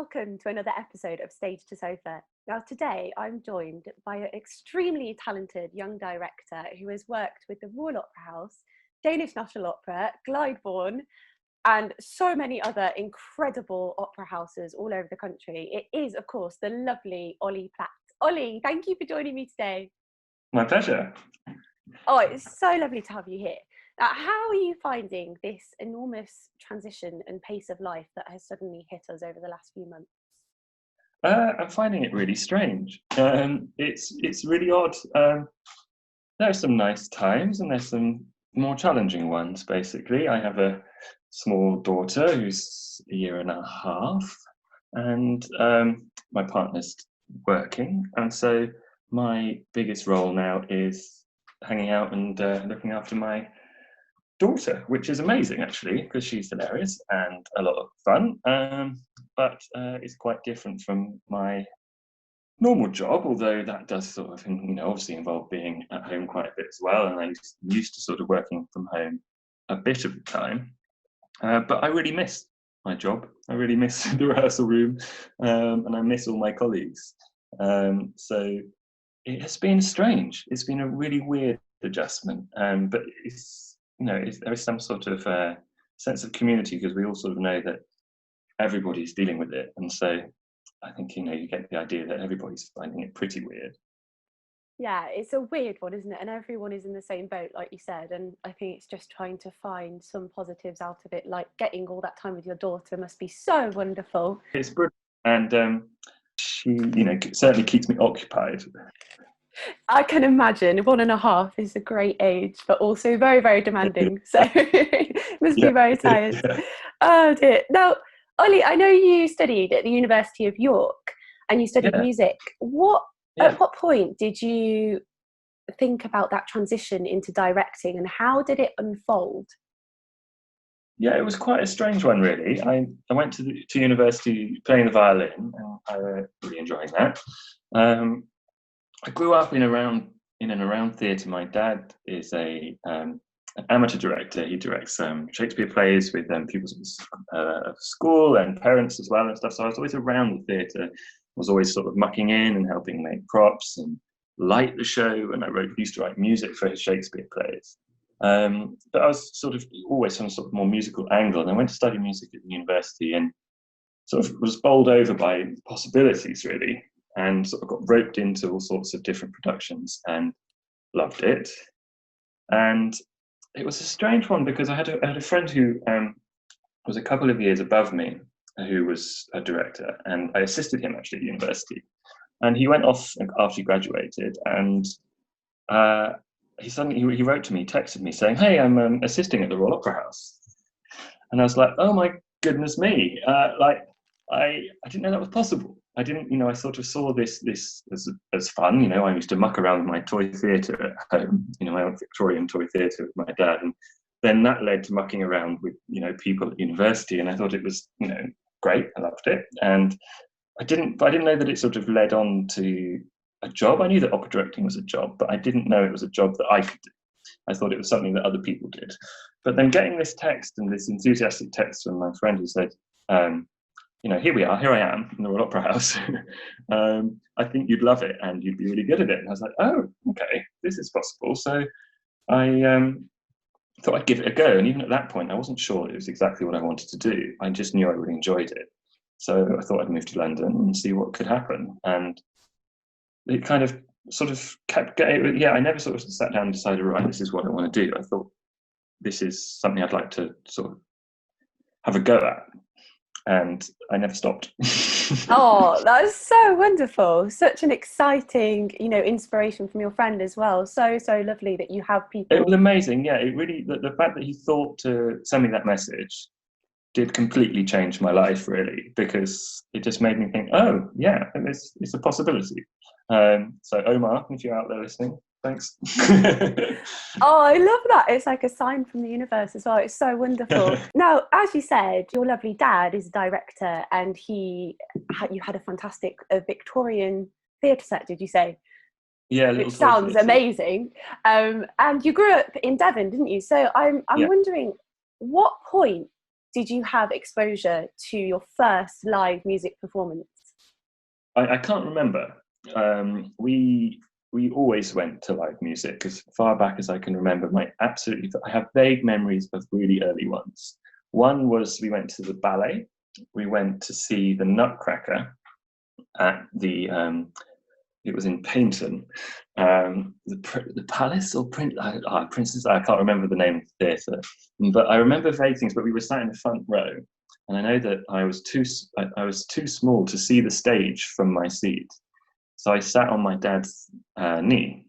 welcome to another episode of Stage to Sofa. Now today I'm joined by an extremely talented young director who has worked with the Royal Opera House, Danish National Opera, Glyndebourne, and so many other incredible opera houses all over the country. It is, of course, the lovely Olly Platt. Olly, thank you for joining me today. My pleasure. Oh, it's so lovely to have you here. Now, how are you finding this enormous transition and pace of life that has suddenly hit us over the last few months? I'm finding it really strange. It's really odd. There are some nice times and there's some more challenging ones, basically. I have a small daughter who's a year and a half, and my partner's working. And so my biggest role now is hanging out and looking after my daughter, which is amazing actually, because she's hilarious and a lot of fun, but it's quite different from my normal job, although that does sort of, obviously involve being at home quite a bit as well, and I'm used to sort of working from home a bit of the time, but I really miss my job. I really miss the rehearsal room, and I miss all my colleagues, so it has been strange. It's been a really weird adjustment, but there is some sort of sense of community, because we all sort of know that everybody's dealing with it, and so I think you get the idea that everybody's finding it pretty weird. Yeah, it's a weird one, isn't it? And everyone is in the same boat, like you said, and I think it's just trying to find some positives out of it, like getting all that time with your daughter must be so wonderful. It's brilliant, and she certainly keeps me occupied. I can imagine 1.5 is a great age, but also very, very demanding. So must be very tired. Yeah. Oh dear. Now, Olly, I know you studied at the University of York and you studied music. At what point did you think about that transition into directing, and how did it unfold? Yeah, it was quite a strange one, really. I went to university playing the violin, and I really enjoying that. I grew up in and around theatre. My dad is an amateur director. He directs Shakespeare plays with pupils of school and parents as well and stuff. So I was always around the theatre. I was always sort of mucking in and helping make props and light the show. And I used to write music for his Shakespeare plays. But I was sort of always some sort of more musical angle. And I went to study music at the university and sort of was bowled over by possibilities, really, and sort of got roped into all sorts of different productions and loved it. And it was a strange one, because I had a friend who was a couple of years above me, who was a director, and I assisted him actually at university. And he went off after he graduated, and he wrote to me, texted me saying, "Hey, I'm assisting at the Royal Opera House." And I was like, "Oh my goodness me!" I didn't know that was possible. I didn't, I sort of saw this as fun. I used to muck around with my toy theatre at home. My own Victorian toy theatre with my dad, and then that led to mucking around with people at university. And I thought it was great. I loved it, and I didn't know that it sort of led on to a job. I knew that opera directing was a job, but I didn't know it was a job that I could do. I thought it was something that other people did. But then getting this text, and this enthusiastic text from my friend who said, here I am in the Royal Opera House. I think you'd love it and you'd be really good at it. And I was like, oh, okay, this is possible. So I thought I'd give it a go. And even at that point, I wasn't sure it was exactly what I wanted to do. I just knew I really enjoyed it. So I thought I'd move to London and see what could happen. And it kind of sort of kept going. Yeah, I never sort of sat down and decided, right, this is what I want to do. I thought this is something I'd like to sort of have a go at. And I never stopped. Oh, that is so wonderful. Such an exciting, inspiration from your friend as well. So lovely that you have people. It was amazing. Yeah, it really, the fact that he thought to send me that message did completely change my life, really, because it just made me think, oh, yeah, it's a possibility. So Omar, if you're out there listening, thanks. Oh, I love that. It's like a sign from the universe as well. It's so wonderful. Now, as you said, your lovely dad is a director, and you had a fantastic Victorian theatre set, did you say? Yeah, which sounds amazing. And you grew up in Devon, didn't you? So I'm wondering, what point did you have exposure to your first live music performance? I can't remember. We always went to live music as far back as I can remember. I have vague memories of really early ones. One was we went to the ballet. We went to see the Nutcracker at the it was in Paynton, the Palace or Princess. I can't remember the name of the theatre, but I remember vague things. But we were sat in the front row, and I know that I was too small to see the stage from my seat, so I sat on my dad's knee.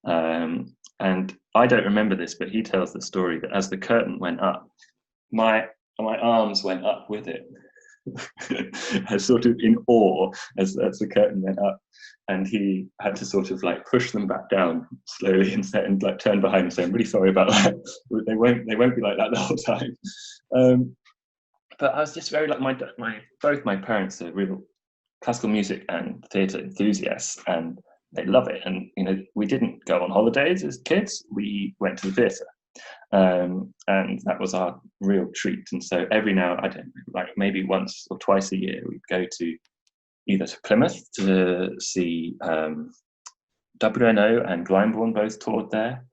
And I don't remember this, but he tells the story that as the curtain went up, my arms went up with it, as sort of in awe as the curtain went up, and he had to sort of like push them back down slowly and like turn behind and say, "I'm really sorry about that. They won't be like that the whole time." But I was just very like both my parents are real classical music and theatre enthusiasts, and they love it. And we didn't go on holidays as kids; we went to the theatre. And that was our real treat. And so every now, I don't know, like maybe once or twice a year, we'd go to either to Plymouth to see WNO and Glyndebourne both toured there.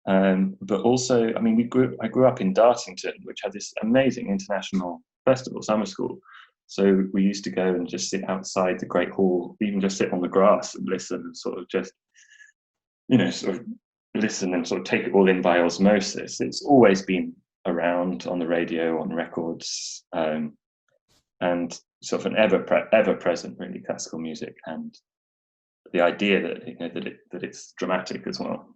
But also, I mean, I grew up in Dartington, which had this amazing international festival, summer school. So we used to go and just sit outside the Great Hall, even just sit on the grass and listen and sort of just, sort of listen and sort of take it all in by osmosis. It's always been around on the radio, on records, and sort of an ever present really classical music, and the idea that it's dramatic as well.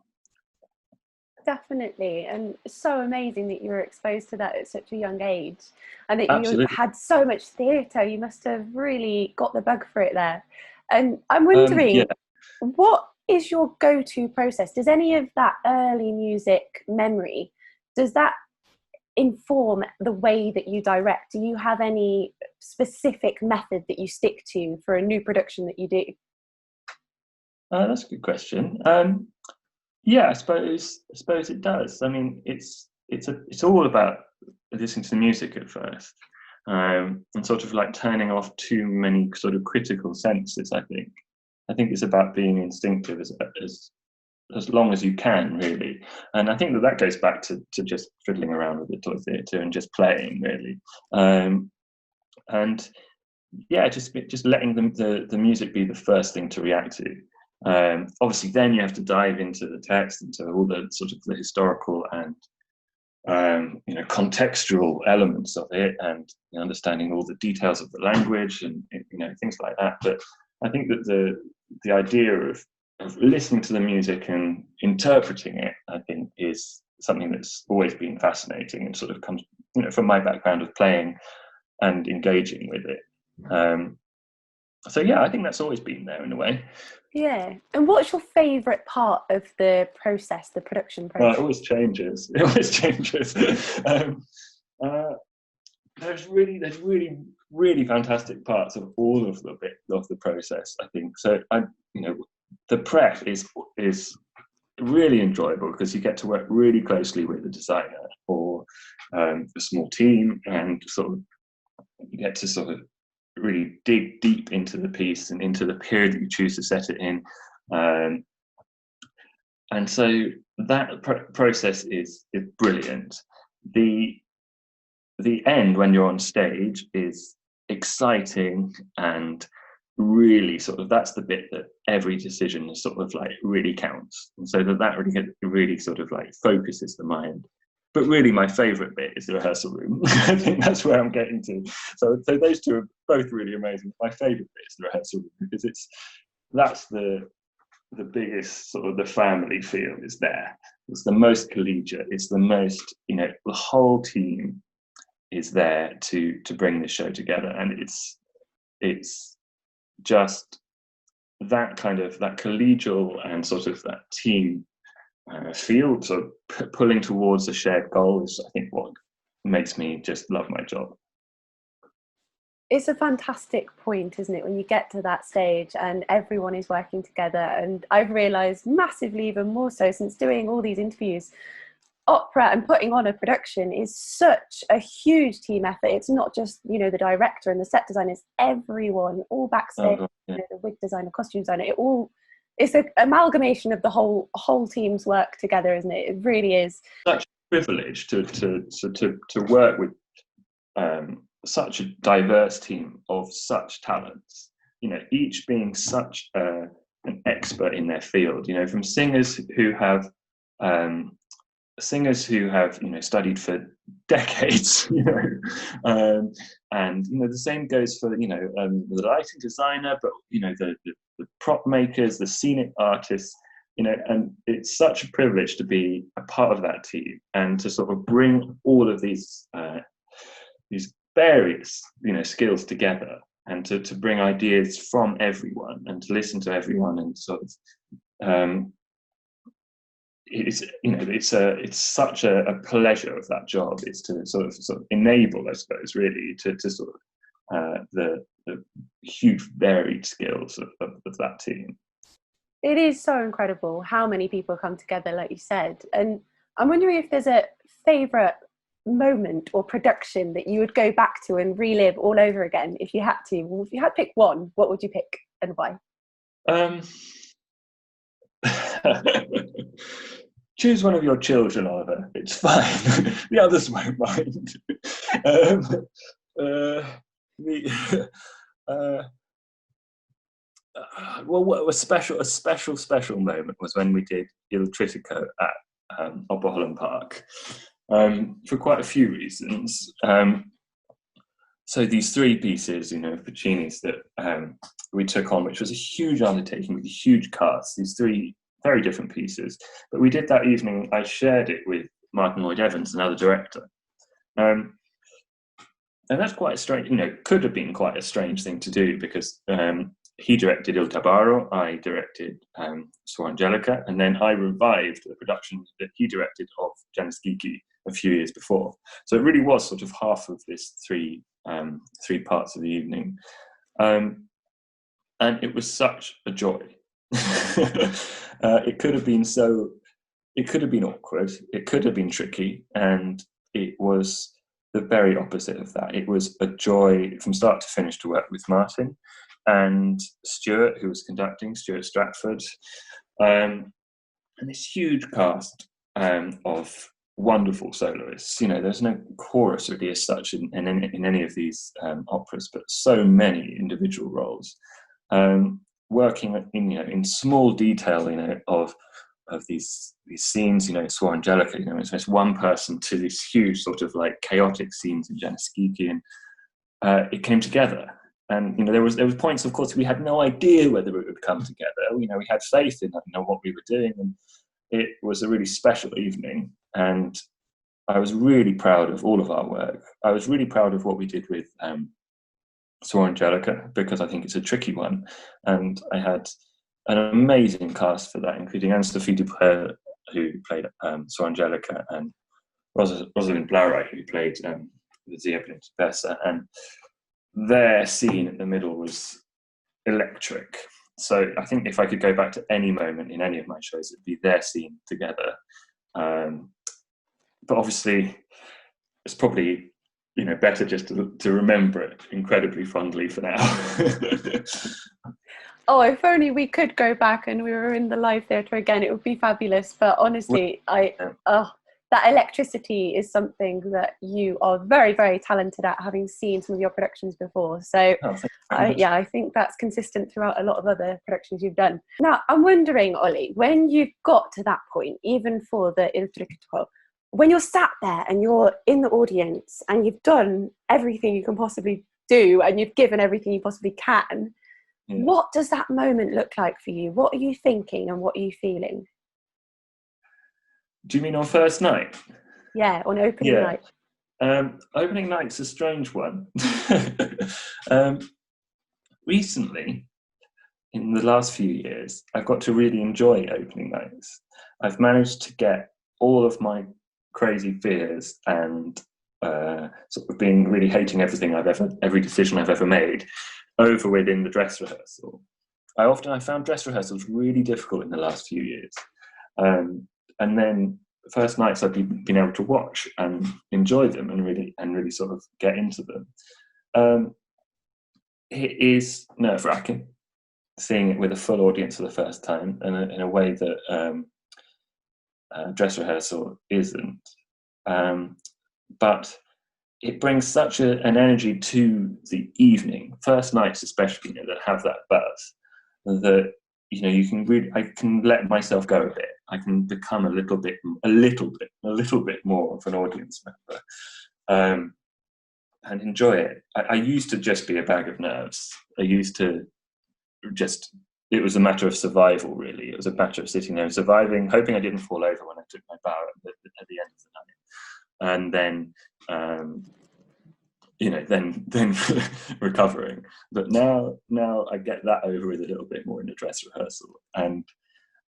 Definitely, and it's so amazing that you were exposed to that at such a young age, and that Absolutely. you had so much theatre. You must have really got the bug for it there. And I'm wondering, what is your go-to process? Does any of that early music memory, does that inform the way that you direct? Do you have any specific method that you stick to for a new production that you do? That's a good question. Yeah, I suppose it does. I mean, it's all about listening to the music at first, and sort of like turning off too many sort of critical senses. I think it's about being instinctive as long as you can, really. And I think that goes back to just fiddling around with the toy theatre and just playing, really. And yeah, just letting the music be the first thing to react to. Obviously, then you have to dive into the text, into all the sort of the historical and contextual elements of it, and understanding all the details of the language and things like that. But I think that the idea of listening to the music and interpreting it, I think, is something that's always been fascinating and sort of comes from my background of playing and engaging with it. So yeah, I think that's always been there in a way. Yeah. And what's your favourite part of the process, the production process? It always changes. There's really fantastic parts of all of the process, I think. So the prep is really enjoyable because you get to work really closely with the designer or a small team, and sort of you get to sort of really dig deep into the piece and into the period that you choose to set it in, and so that process is brilliant. The end, when you're on stage, is exciting, and really sort of that's the bit that every decision is sort of like really counts, and so that really sort of like focuses the mind. But really, my favourite bit is the rehearsal room. I think that's where I'm getting to. So those two are both really amazing. My favourite bit is the rehearsal room because that's the biggest sort of the family feel is there. It's the most collegiate. It's the most the whole team is there to bring this show together, and it's just that kind of that collegial and sort of that team feel, so pulling towards a shared goal is, I think, what makes me just love my job. It's a fantastic point, isn't it, when you get to that stage and everyone is working together. And I've realised massively, even more so since doing all these interviews, opera and putting on a production is such a huge team effort. It's not just, you know, the director and the set designer, it's everyone, all backstage, Yeah. you know, the wig designer, costume designer, it's an amalgamation of the whole team's work together, isn't it? It really is. Such a privilege to work with such a diverse team of such talents, you know, each being such an expert in their field, you know, from singers who have you know, studied for decades, you know, and you know, the same goes for, you know, the lighting designer, but you know, the prop makers, the scenic artists, you know, and it's such a privilege to be a part of that team and to sort of bring all of these various, you know, skills together, and to bring ideas from everyone and to listen to everyone, and sort of it's, you know, it's such a pleasure of that job, is to sort of enable, I suppose, really to sort of the huge varied skills of that team. It is so incredible how many people come together, like you said. And I'm wondering if there's a favourite moment or production that you would go back to and relive all over again if you had to. Well, if you had to pick one, what would you pick and why? Choose one of your children, Oliver. It's fine. The others won't mind. Well, a special moment was when we did Il Trittico at Opera Holland Park, for quite a few reasons. So these three pieces, you know, Puccini's that we took on, which was a huge undertaking with a huge cast, these three very different pieces. But we did that evening, I shared it with Martin Lloyd-Evans, another director. And that's quite a strange, you know, could have been quite a strange thing to do, because he directed Il Tabarro, I directed Suor Angelica, and then I revived the production that he directed of Janáčíky a few years before. So it really was sort of half of this three parts of the evening. And it was such a joy. It could have been awkward, it could have been tricky, and it was the very opposite of that. It was a joy from start to finish to work with Martin and Stuart, who was conducting, Stuart Stratford, and this huge cast of wonderful soloists. You know, there's no chorus really as such in any of these operas, but so many individual roles, working in, you know, in small detail, you know, of these scenes. You know, Suor Angelica, you know, it's one person to these huge sort of like chaotic scenes in Janáčíky, and it came together. And you know, there was points, of course, we had no idea whether it would come together. You know, we had faith in, you know, what we were doing, and it was a really special evening. And I was really proud of all of our work. I was really proud of what we did with Suor Angelica, because I think it's a tricky one, and I had an amazing cast for that, including Anne-Sophie Dupré, who played Suor Angelica, and Rosalind Blaureich, who played the Zeppelin Versa, and their scene at the middle was electric. So I think if I could go back to any moment in any of my shows, it'd be their scene together. But obviously, it's probably, you know, better just to remember it incredibly fondly for now. Oh, if only we could go back and we were in the live theatre again, it would be fabulous. But honestly, that electricity is something that you are very, very talented at, having seen some of your productions before. So I think that's consistent throughout a lot of other productions you've done. Now, I'm wondering, Olly, when you've got to that point, even for the Il Trittico, when you're sat there and you're in the audience and you've done everything you can possibly do and you've given everything you possibly can, what does that moment look like for you? What are you thinking and what are you feeling? Do you mean on first night? Yeah, on opening night. Opening night's a strange one. Recently, in the last few years, I've got to really enjoy opening nights. I've managed to get all of my crazy fears and sort of really hating every decision I've ever made over within the dress rehearsal. I found dress rehearsals really difficult in the last few years. And then first nights I've been able to watch and enjoy them and really sort of get into them. It is nerve-wracking seeing it with a full audience for the first time, and in a way that dress rehearsal isn't. But it brings such an energy to the evening, first nights especially, that have that buzz, that you can really, I can let myself go a bit. I can become a little bit more of an audience member, and enjoy it. I used to just be a bag of nerves. I used to it was a matter of survival, really. It was a matter of sitting there, surviving, hoping I didn't fall over when I took my bow at the end of the night, and then then recovering. But now I get that over with a little bit more in the dress rehearsal, and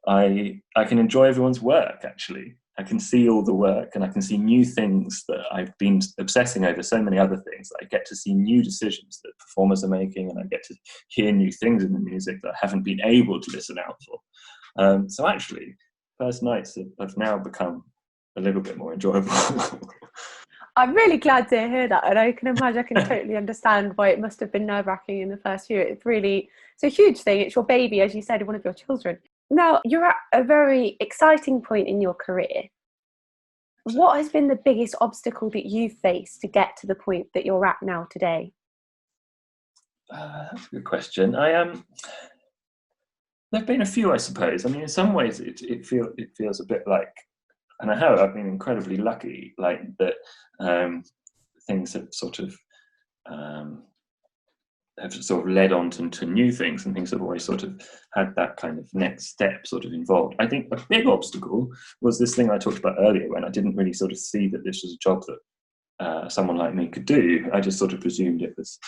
I can enjoy everyone's work. Actually, I can see all the work, and I can see new things that I've been obsessing over. So many other things. I get to see new decisions that performers are making, and I get to hear new things in the music that I haven't been able to listen out for. So actually, first nights have now become a little bit more enjoyable. I'm really glad to hear that, and I can imagine, I can totally understand why it must have been nerve-wracking in the first year. It's a huge thing. It's your baby, as you said, one of your children. Now, you're at a very exciting point in your career. What has been the biggest obstacle that you've faced to get to the point that you're at now today? That's a good question. There've been a few, I suppose. I mean, in some ways, it feels a bit like, and I've been incredibly lucky, like that things have sort of led on to new things, and things have always sort of had that kind of next step sort of involved. I think a big obstacle was this thing I talked about earlier, when I didn't really sort of see that this was a job that someone like me could do. I just sort of presumed it was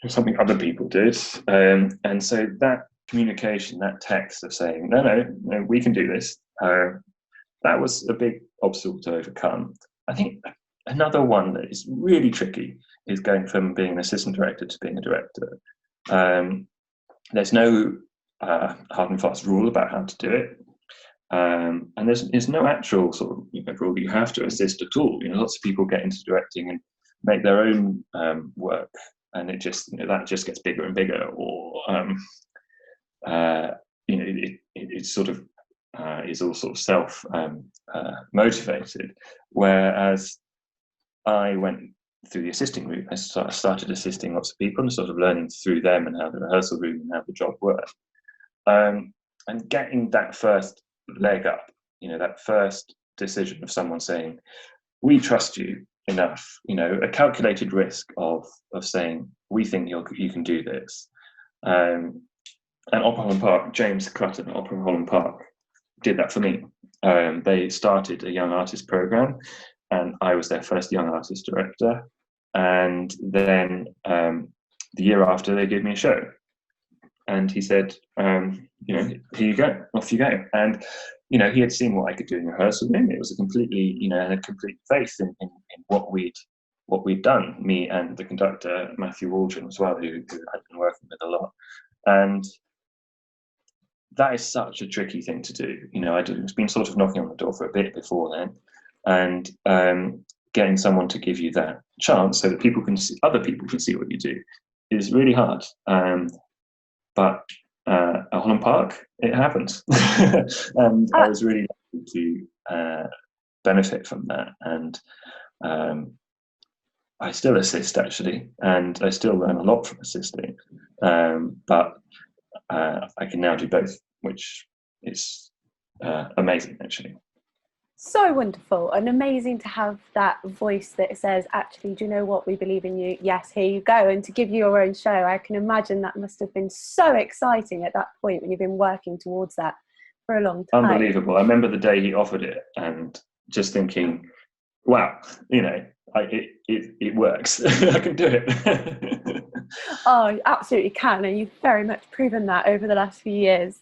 something other people did, and so that communication, that text of saying no, we can do this, that was a big obstacle to overcome. I think another one that is really tricky is going from being an assistant director to being a director. There's no hard and fast rule about how to do it, and there's no actual sort of rule you have to assist at all. Lots of people get into directing and make their own work, and it just that just gets bigger and bigger, or it sort of is all sort of self motivated. Whereas I went through the assisting route. I started assisting lots of people and sort of learning through them and how the rehearsal room and how the job worked. And getting that first leg up, that first decision of someone saying, we trust you enough, a calculated risk of saying, we think you can do this. And Opera Holland Park, James Clutton, Opera Holland Park, did that for me. They started a young artist program, and I was their first young artist director. And then the year after, they gave me a show. And he said, here you go, off you go. And, he had seen what I could do in rehearsal room. It was a completely, a complete faith in what we'd done, me and the conductor, Matthew Waldron as well, who I'd been working with a lot. And that is such a tricky thing to do. I'd been sort of knocking on the door for a bit before then, and getting someone to give you that chance so that other people can see what you do is really hard. But at Holland Park, it happened, and I was really lucky to benefit from that. And I still assist, actually, and I still learn a lot from assisting. But I can now do both, which is amazing, actually. So wonderful and amazing to have that voice that says, actually, do you know what, we believe in you, yes, here you go. And to give you your own show, I can imagine that must have been so exciting at that point when you've been working towards that for a long time. Unbelievable. I remember the day he offered it and just thinking, wow, it works. I can do it. Oh, you absolutely can, and you've very much proven that over the last few years.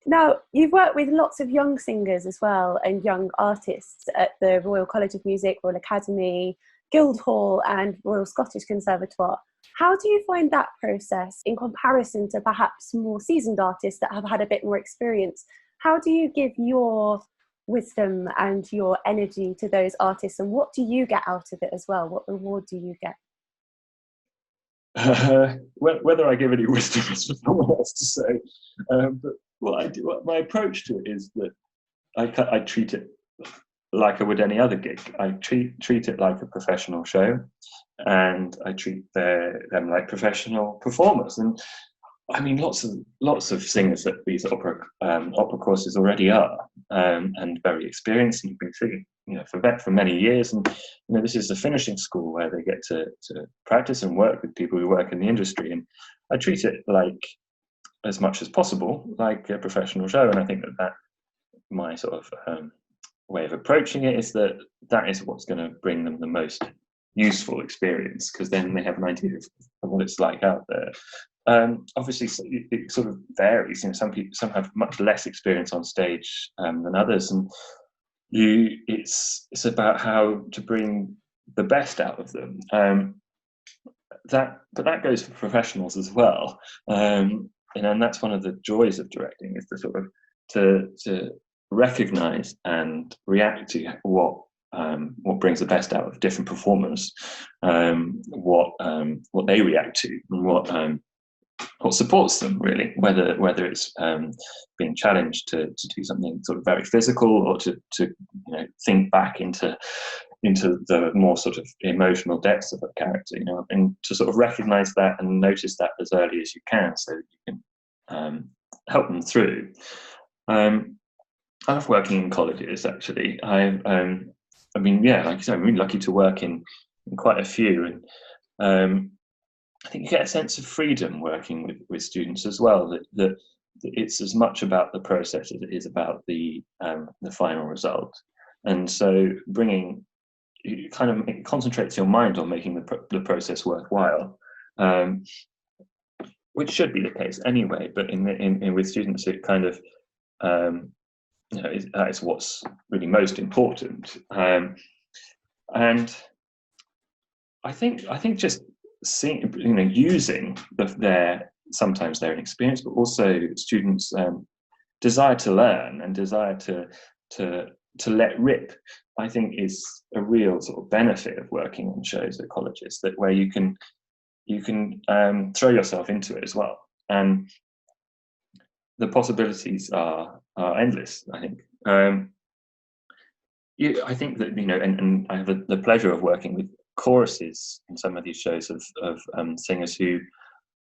Now, you've worked with lots of young singers as well, and young artists at the Royal College of Music, Royal Academy, Guildhall and Royal Scottish Conservatoire. How do you find that process in comparison to perhaps more seasoned artists that have had a bit more experience? How do you give your wisdom and your energy to those artists, and what do you get out of it as well? What reward do you get? Whether I give any wisdom is for someone else to say, but my approach to it is that I treat it like I would any other gig. I treat it like a professional show, and I treat them like professional performers. And I mean, lots of singers at these opera courses already are, and very experienced, and you've been singing, for many years. And this is a finishing school where they get to practice and work with people who work in the industry. And I treat it like, as much as possible, like a professional show. And I think that my sort of way of approaching it is that is what's going to bring them the most useful experience, because then they have an idea of what it's like out there. Obviously, it sort of varies. Some have much less experience on stage than others, and it's about how to bring the best out of them. But that goes for professionals as well. And that's one of the joys of directing, is to sort of to recognize and react to what brings the best out of different performers, what they react to, and what supports them, really, whether it's being challenged to do something sort of very physical, or to think back into the more sort of emotional depths of a character, and to sort of recognize that and notice that as early as you can, so that you can help them through. I love working in colleges, actually. Like I said, I'm really lucky to work in quite a few, and I think you get a sense of freedom working with students as well, that it's as much about the process as it is about the final result. And so it kind of concentrates your mind on making the process worthwhile, which should be the case anyway, but with students it kind of that is what's really most important. And I think just seeing, using sometimes their inexperience, but also students' desire to learn and desire to let rip, I think is a real sort of benefit of working on shows at colleges, that where you can throw yourself into it as well, and the possibilities are endless. I think. I think that and I have the pleasure of working with choruses in some of these shows of singers who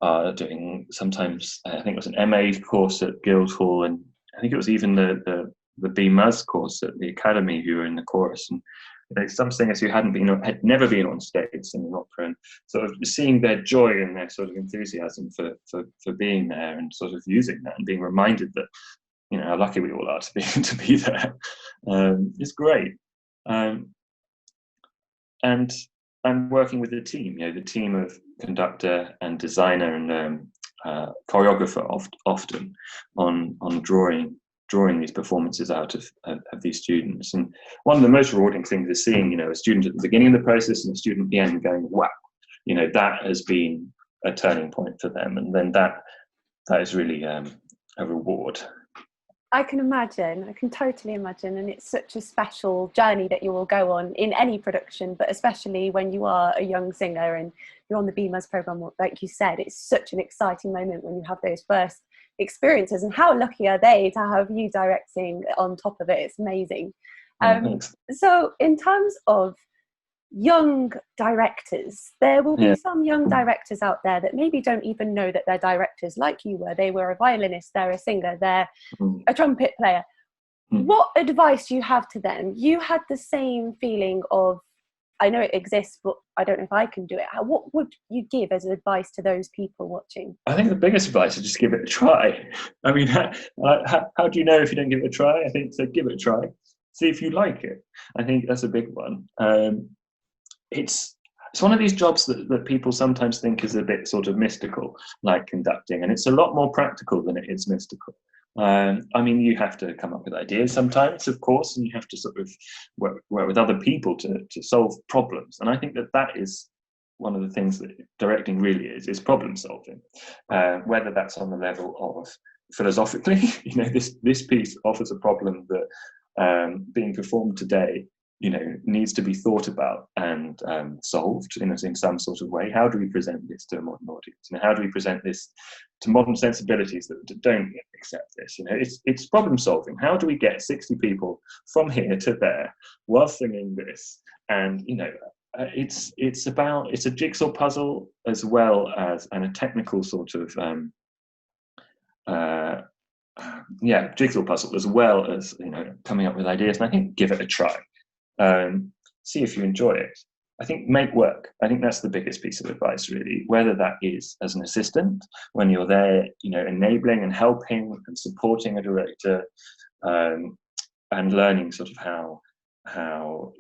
are doing, sometimes I think it was an MA course at Guildhall, and I think it was even the B-Mus course at the Academy, who were in the chorus. And some singers who had never been on stage singing opera, and sort of seeing their joy and their sort of enthusiasm for being there, and sort of using that and being reminded that how lucky we all are to be there. It's great. And I'm working with the team of conductor and designer and choreographer often on drawing these performances out of these students. And one of the most rewarding things is seeing a student at the beginning of the process and a student at the end going, wow, that has been a turning point for them, and then that is really a reward. I can totally imagine, and it's such a special journey that you will go on in any production, but especially when you are a young singer and you're on the B-Mus programme. Like you said, it's such an exciting moment when you have those first experiences, and how lucky are they to have you directing on top of it. It's amazing. So in terms of young directors, there will be some young directors out there that maybe don't even know that they're directors, like you were. They were a violinist, they're a singer, they're a trumpet player. What advice do you have to them? You had the same feeling of, I know it exists, but I don't know if I can do it. What would you give as advice to those people watching? I think the biggest advice is just give it a try. I mean, how do you know if you don't give it a try? I think so. Give it a try. See if you like it. I think that's a big one. It's one of these jobs that people sometimes think is a bit sort of mystical, like conducting, and it's a lot more practical than it is mystical. I mean, you have to come up with ideas sometimes, of course, and you have to sort of work with other people to solve problems. And I think that is one of the things that directing really is problem solving, whether that's on the level of philosophically, this piece offers a problem that being performed today, needs to be thought about and solved in some sort of way. How do we present this to a modern audience? How do we present this to modern sensibilities that don't accept this? It's problem solving. How do we get 60 people from here to there while singing this? And it's a jigsaw puzzle as well as a technical sort of jigsaw puzzle, as well as coming up with ideas. And I think give it a try. See if you enjoy it. I think make work. I think that's the biggest piece of advice, really, whether that is as an assistant, when you're there, enabling and helping and supporting a director, and learning sort of how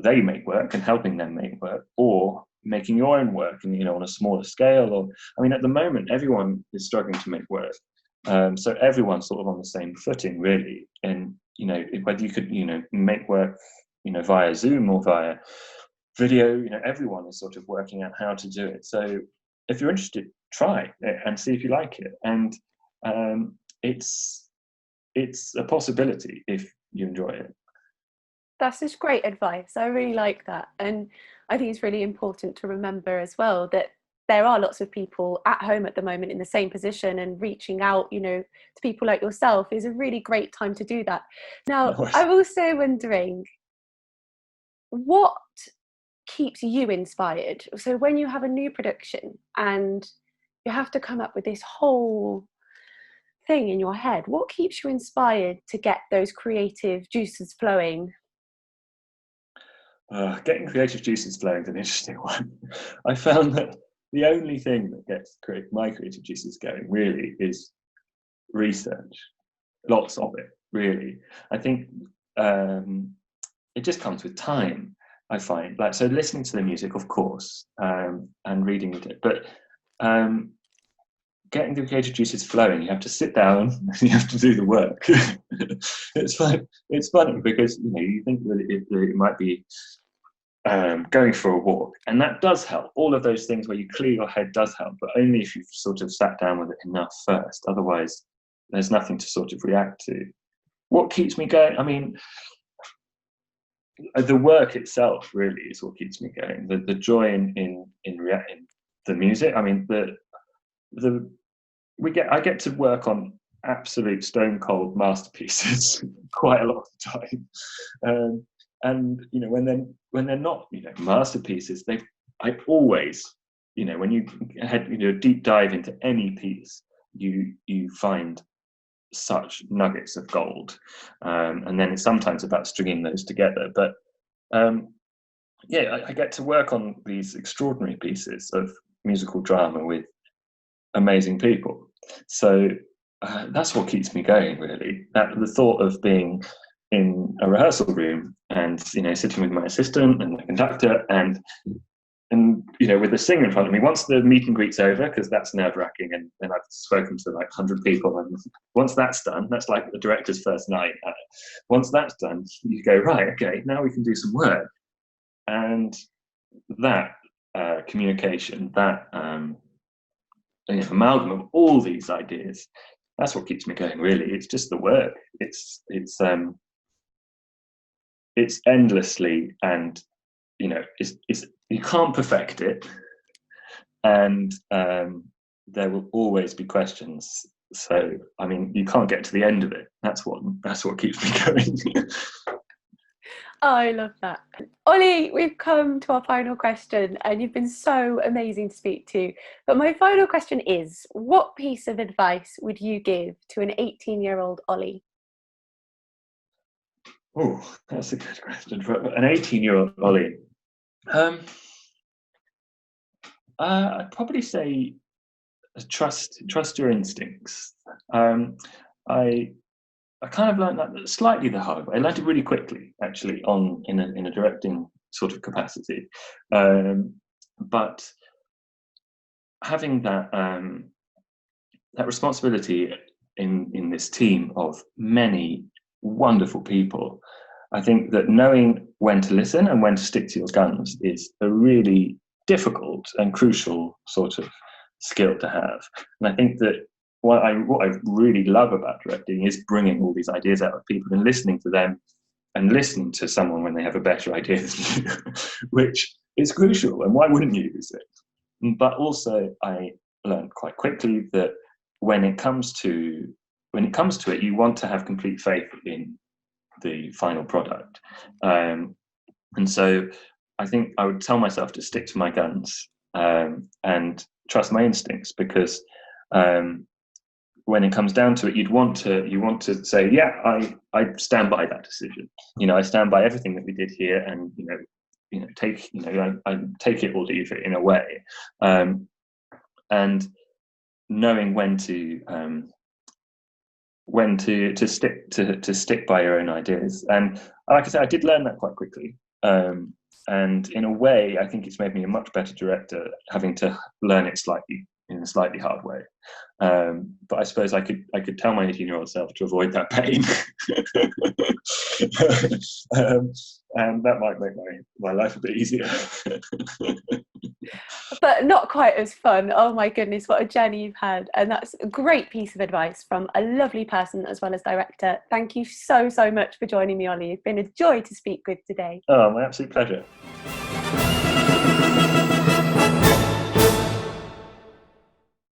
they make work and helping them make work, or making your own work and on a smaller scale. Or at the moment everyone is struggling to make work, so everyone's sort of on the same footing, really. And whether you could make work via Zoom or via video, everyone is sort of working out how to do it. So if you're interested, try it and see if you like it. And it's a possibility if you enjoy it. That's just great advice. I really like that. And I think it's really important to remember as well that there are lots of people at home at the moment in the same position, and reaching out, to people like yourself is a really great time to do that. Now, I'm also wondering, what keeps you inspired? So when you have a new production and you have to come up with this whole thing in your head, what keeps you inspired to get those creative juices flowing? Getting creative juices flowing is an interesting one. I found that the only thing that gets my creative juices going really is research. Lots of it, really. I think it just comes with time, I find. So listening to the music, of course, and reading it, but getting the creative juices flowing, you have to sit down and you have to do the work. It's funny because you think that it might be going for a walk, and that does help. All of those things where you clear your head does help, but only if you've sort of sat down with it enough first. Otherwise, there's nothing to sort of react to. What keeps me going? The work itself really is what keeps me going. The joy in the music. I get to work on absolute stone cold masterpieces quite a lot of the time. And when they're not masterpieces, I always when you had deep dive into any piece, you find such nuggets of gold, and then it's sometimes about stringing those together. But I get to work on these extraordinary pieces of musical drama with amazing people. So that's what keeps me going, really. The thought of being in a rehearsal room and sitting with my assistant and the conductor and with the singer in front of me. Once the meet and greet's over, because that's nerve-wracking, and then I've spoken to like 100 people, and once that's done, that's like the director's first night. Once that's done, you go, right, okay, now we can do some work. And that communication, that amalgam of all these ideas, that's what keeps me going, really. It's just the work. It's endlessly, and it's you can't perfect it, and there will always be questions. So you can't get to the end of it. That's what keeps me going. Oh, I love that. Olly, we've come to our final question, and you've been so amazing to speak to. But my final question is, what piece of advice would you give to an 18-year-old Olly? Oh, that's a good question. For an 18-year-old Olly, I'd probably say trust your instincts. I kind of learned that slightly the hard way. I learned it really quickly, actually, in a directing sort of capacity. But having that responsibility in this team of many wonderful people, I think that knowing when to listen and when to stick to your guns is a really difficult and crucial sort of skill to have. And I think that what I really love about directing is bringing all these ideas out of people and listening to them listen to someone when they have a better idea than you, which is crucial. And why wouldn't you use it? But also, I learned quite quickly that when it comes to it, you want to have complete faith in the final product. And so I think I would tell myself to stick to my guns, and trust my instincts, because when it comes down to it, you want to say, yeah, I stand by that decision. I stand by everything that we did here, and I take it or leave it in a way, and knowing when to stick by your own ideas. And like I said, I did learn that quite quickly. And in a way, I think it's made me a much better director, having to learn it in a slightly hard way. But I suppose I could tell my 18-year-old self to avoid that pain. And that might make my life a bit easier. But not quite as fun. Oh my goodness, what a journey you've had. And that's a great piece of advice from a lovely person as well as director. Thank you so much for joining me, Olly. It's been a joy to speak with today. Oh, my absolute pleasure.